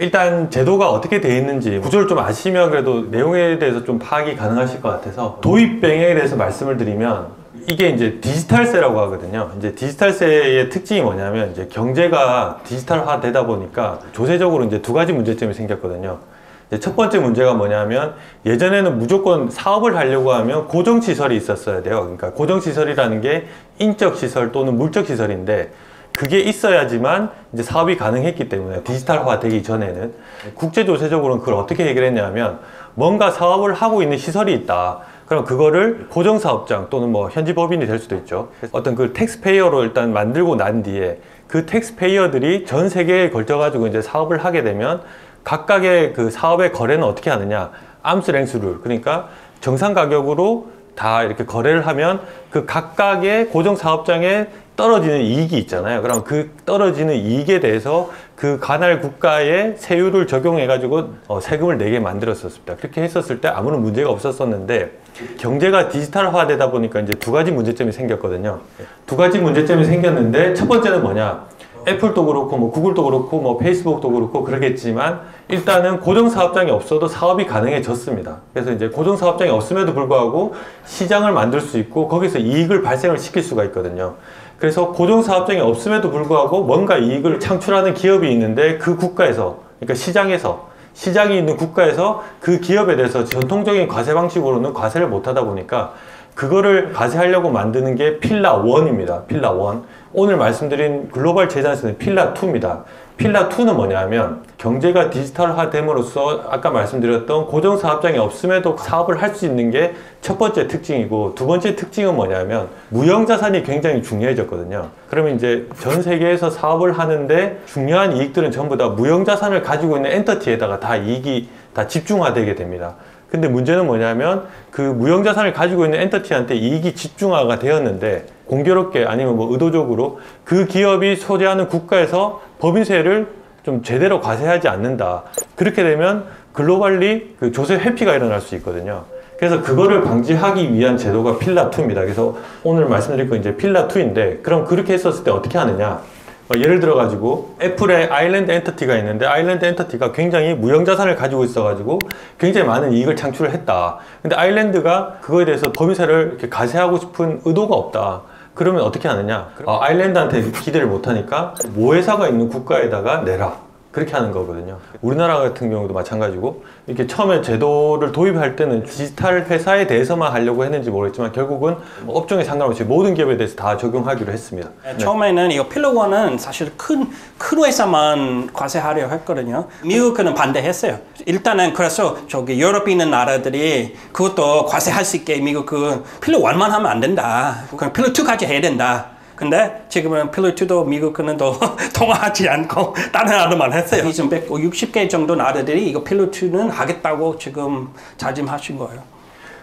일단 제도가 어떻게 되어 있는지 구조를 좀 아시면 그래도 내용에 대해서 좀 파악이 가능하실 것 같아서 도입병에 대해서 말씀을 드리면 이게 이제 디지털세라고 하거든요. 이제 디지털세의 특징이 뭐냐면 이제 경제가 디지털화 되다 보니까 조세적으로 이제 두 가지 문제점이 생겼거든요. 이제 첫 번째 문제가 뭐냐면 예전에는 무조건 사업을 하려고 하면 고정시설이 있었어야 돼요. 그러니까 고정시설이라는 게 인적시설 또는 물적시설인데 그게 있어야지만 이제 사업이 가능했기 때문에 디지털화 되기 전에는 국제조세적으로는 그걸 어떻게 해결했냐면 뭔가 사업을 하고 있는 시설이 있다. 그럼 그거를 고정사업장 또는 뭐 현지법인이 될 수도 있죠. 어떤 그 텍스페이어로 일단 만들고 난 뒤에 그 텍스페이어들이 전 세계에 걸쳐가지고 이제 사업을 하게 되면 각각의 그 사업의 거래는 어떻게 하느냐. 암스랭스 룰. 그러니까 정상 가격으로 다 이렇게 거래를 하면 그 각각의 고정사업장에 떨어지는 이익이 있잖아요. 그럼 그 떨어지는 이익에 대해서 그 관할 국가의 세율을 적용해 가지고 세금을 내게 만들었었습니다. 그렇게 했었을 때 아무런 문제가 없었었는데 경제가 디지털화 되다 보니까 이제 두 가지 문제점이 생겼거든요. 두 가지 문제점이 생겼는데 첫 번째는 뭐냐? 애플도 그렇고 뭐 구글도 그렇고 뭐 페이스북도 그렇고 그러겠지만 일단은 고정사업장이 없어도 사업이 가능해졌습니다. 그래서 이제 고정사업장이 없음에도 불구하고 시장을 만들 수 있고 거기서 이익을 발생을 시킬 수가 있거든요. 그래서 고정사업장이 없음에도 불구하고 뭔가 이익을 창출하는 기업이 있는데 그 국가에서, 그러니까 시장이 있는 국가에서 그 기업에 대해서 전통적인 과세 방식으로는 과세를 못 하다 보니까 그거를 과세하려고 만드는 게 필라 1입니다. 필라 1. 오늘 말씀드린 글로벌 재산세는 필라 2입니다. 필라 2는 뭐냐면 경제가 디지털화됨으로써 아까 말씀드렸던 고정사업장이 없음에도 사업을 할 수 있는 게 첫 번째 특징이고 두 번째 특징은 뭐냐면 무형자산이 굉장히 중요해졌거든요. 그러면 이제 전 세계에서 사업을 하는데 중요한 이익들은 전부 다 무형자산을 가지고 있는 엔터티에다가 다 이익이 다 집중화되게 됩니다. 근데 문제는 뭐냐면 그 무형자산을 가지고 있는 엔터티한테 이익이 집중화가 되었는데 공교롭게 아니면 뭐 의도적으로 그 기업이 소재하는 국가에서 법인세를 좀 제대로 과세하지 않는다. 그렇게 되면 글로벌리 그 조세 회피가 일어날 수 있거든요. 그래서 그거를 방지하기 위한 제도가 필라 2입니다. 그래서 오늘 말씀드릴 건 이제 필라 2인데 그럼 그렇게 했었을 때 어떻게 하느냐? 예를 들어 가지고 애플의 아일랜드 엔터티가 있는데 아일랜드 엔터티가 굉장히 무형자산을 가지고 있어 가지고 굉장히 많은 이익을 창출을 했다. 근데 아일랜드가 그거에 대해서 법인세를 이렇게 과세하고 싶은 의도가 없다. 그러면 어떻게 하느냐? 아일랜드한테 기대를 못하니까 모회사가 있는 국가에다가 내라. 그렇게 하는 거거든요. 우리나라 같은 경우도 마찬가지고 이렇게 처음에 제도를 도입할 때는 디지털 회사에 대해서만 하려고 했는지 모르겠지만 결국은 업종에 상관없이 모든 기업에 대해서 다 적용하기로 했습니다. 네. 처음에는 이거 필러 1은 사실 큰 회사만 과세하려고 했거든요. 미국은 반대했어요. 일단은 그래서 저기 유럽에 있는 나라들이 그것도 과세할 수 있게 미국 그 필러 1만 하면 안 된다. 그럼 필러 2까지 해야 된다. 근데 지금은 필러 2도 미국은 더 통화하지 않고 다른 나라만 했어요. 160개 정도 나라들이 이거 필러 2는 하겠다고 지금 다짐하신 거예요.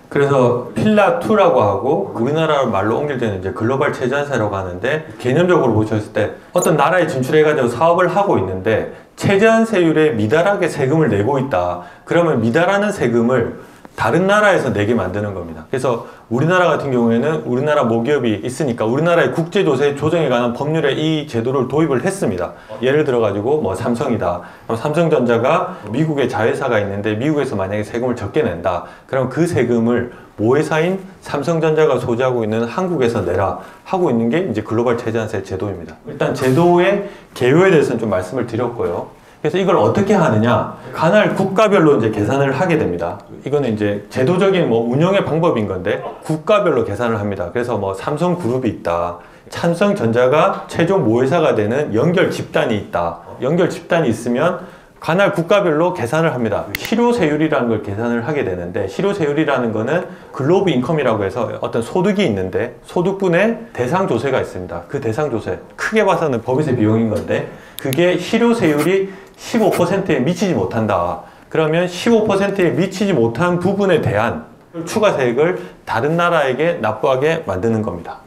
그래서 필라 2라고 하고 우리나라 말로 옮길 때는 이제 글로벌 최저세라고 하는데 개념적으로 보셨을 때 어떤 나라에 진출해가지고 사업을 하고 있는데 최저세율에 미달하게 세금을 내고 있다. 그러면 미달하는 세금을 다른 나라에서 내게 만드는 겁니다. 그래서 우리나라 같은 경우에는 우리나라 모기업이 있으니까 우리나라의 국제조세 조정에 관한 법률에 이 제도를 도입을 했습니다. 예를 들어 가지고 뭐 삼성이다. 그럼 삼성전자가 미국에 자회사가 있는데 미국에서 만약에 세금을 적게 낸다. 그럼 그 세금을 모회사인 삼성전자가 소지하고 있는 한국에서 내라 하고 있는 게 이제 글로벌 최저세 제도입니다. 일단 제도의 개요에 대해서는 좀 말씀을 드렸고요. 그래서 이걸 어떻게 하느냐? 관할 국가별로 이제 계산을 하게 됩니다. 이거는 이제 제도적인 뭐 운영의 방법인 건데 국가별로 계산을 합니다. 그래서 뭐 삼성그룹이 있다. 삼성전자가 최종 모회사가 되는 연결 집단이 있다. 연결 집단이 있으면 관할 국가별로 계산을 합니다. 실효세율이라는 걸 계산을 하게 되는데 실효세율이라는 거는 글로벌 인컴이라고 해서 어떤 소득이 있는데 소득분의 대상조세가 있습니다. 그 대상조세 크게 봐서는 법인세 비용인 건데 그게 실효세율이 15%에 미치지 못한다. 그러면 15%에 미치지 못한 부분에 대한 추가세액을 다른 나라에게 납부하게 만드는 겁니다.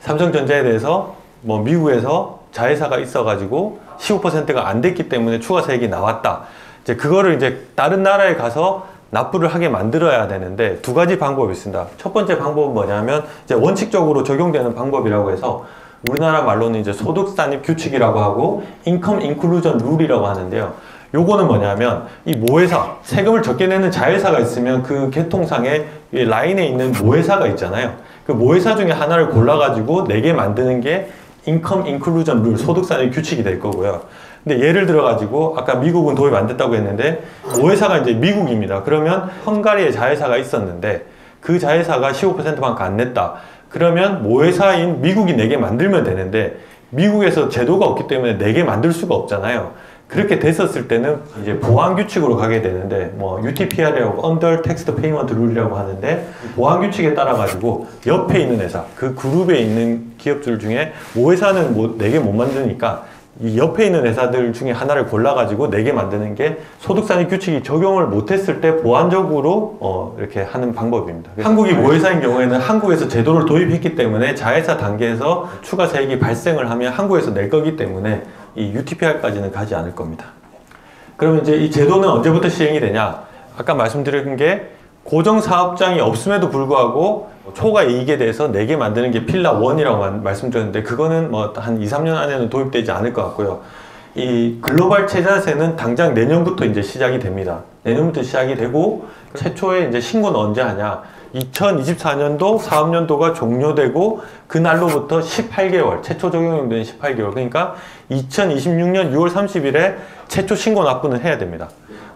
삼성전자에 대해서 뭐 미국에서 자회사가 있어가지고 15%가 안 됐기 때문에 추가세액이 나왔다. 이제 그거를 이제 다른 나라에 가서 납부를 하게 만들어야 되는데 두 가지 방법이 있습니다. 첫 번째 방법은 뭐냐면 이제 원칙적으로 적용되는 방법이라고 해서 우리나라 말로는 이제 소득 산입 규칙이라고 하고 인컴 인클루전 룰이라고 하는데요. 요거는 뭐냐면 이 모회사, 세금을 적게 내는 자회사가 있으면 그 계통상에 이 라인에 있는 모회사가 있잖아요. 그 모회사 중에 하나를 골라가지고 내게 만드는 게 인컴 인클루전 룰, 소득 산입 규칙이 될 거고요. 근데 예를 들어가지고 아까 미국은 도입 안 됐다고 했는데 모회사가 이제 미국입니다. 그러면 헝가리에 자회사가 있었는데 그 자회사가 15%만큼 안 냈다. 그러면 모회사인 미국이 내게 만들면 되는데 미국에서 제도가 없기 때문에 내게 만들 수가 없잖아요. 그렇게 됐었을 때는 이제 보안 규칙으로 가게 되는데 뭐 UTPR이라고 Under Taxed Payment Rule이라고 하는데 보안 규칙에 따라 가지고 옆에 있는 회사, 그 그룹에 있는 기업들 중에 모회사는 뭐 내게 못 만드니까 이 옆에 있는 회사들 중에 하나를 골라가지고 내게 만드는 게 소득산입 규칙이 적용을 못했을 때 보완적으로 이렇게 하는 방법입니다. 한국이 모회사인 경우에는 한국에서 제도를 도입했기 때문에 자회사 단계에서 추가 세액이 발생을 하면 한국에서 낼 거기 때문에 이 UTPR까지는 가지 않을 겁니다. 그러면 이제 이 제도는 언제부터 시행이 되냐? 아까 말씀드린 게 고정사업장이 없음에도 불구하고 초과 이익에 대해서 내게 만드는 게 필라 1이라고 말씀드렸는데 그거는 뭐 한 2, 3년 안에는 도입되지 않을 것 같고요. 이 글로벌 체자세는 당장 내년부터 이제 시작이 됩니다. 내년부터 시작이 되고 최초에 이제 신고는 언제 하냐? 2024년도 사업년도가 종료되고 그날로부터 18개월, 최초 적용되는 18개월, 그러니까 2026년 6월 30일에 최초 신고 납부는 해야 됩니다.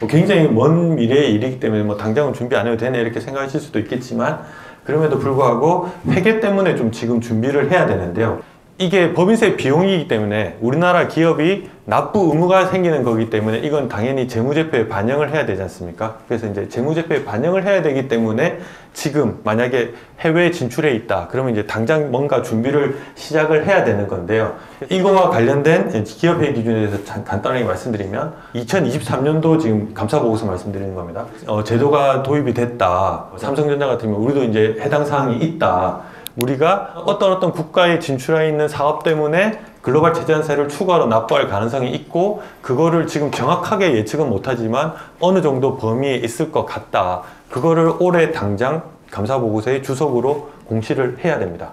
굉장히 먼 미래의 일이기 때문에 뭐 당장은 준비 안 해도 되네 이렇게 생각하실 수도 있겠지만 그럼에도 불구하고 회계 때문에 좀 지금 준비를 해야 되는데요. 이게 법인세 비용이기 때문에 우리나라 기업이 납부 의무가 생기는 거기 때문에 이건 당연히 재무제표에 반영을 해야 되지 않습니까? 그래서 이제 재무제표에 반영을 해야 되기 때문에 지금 만약에 해외에 진출해 있다 그러면 이제 당장 뭔가 준비를 시작을 해야 되는 건데요. 이거와 관련된 기업회계 기준에 대해서 간단하게 말씀드리면 2023년도 지금 감사보고서 말씀드리는 겁니다. 제도가 도입이 됐다. 삼성전자 같은 경우 우리도 이제 해당 사항이 있다. 우리가 어떤 국가에 진출해 있는 사업 때문에 글로벌 제재세를 추가로 납부할 가능성이 있고 그거를 지금 정확하게 예측은 못하지만 어느 정도 범위에 있을 것 같다. 그거를 올해 당장 감사보고서의 주석으로 공시를 해야 됩니다.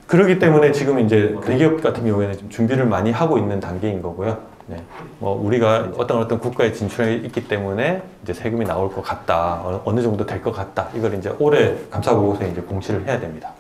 그렇기 때문에 지금 이제 대기업 같은 경우에는 좀 준비를 많이 하고 있는 단계인 거고요. 네. 뭐 우리가 어떤 국가에 진출해 있기 때문에 이제 세금이 나올 것 같다. 어느 정도 될 것 같다. 이걸 이제 올해 감사보고서에 이제 공시를 해야 됩니다.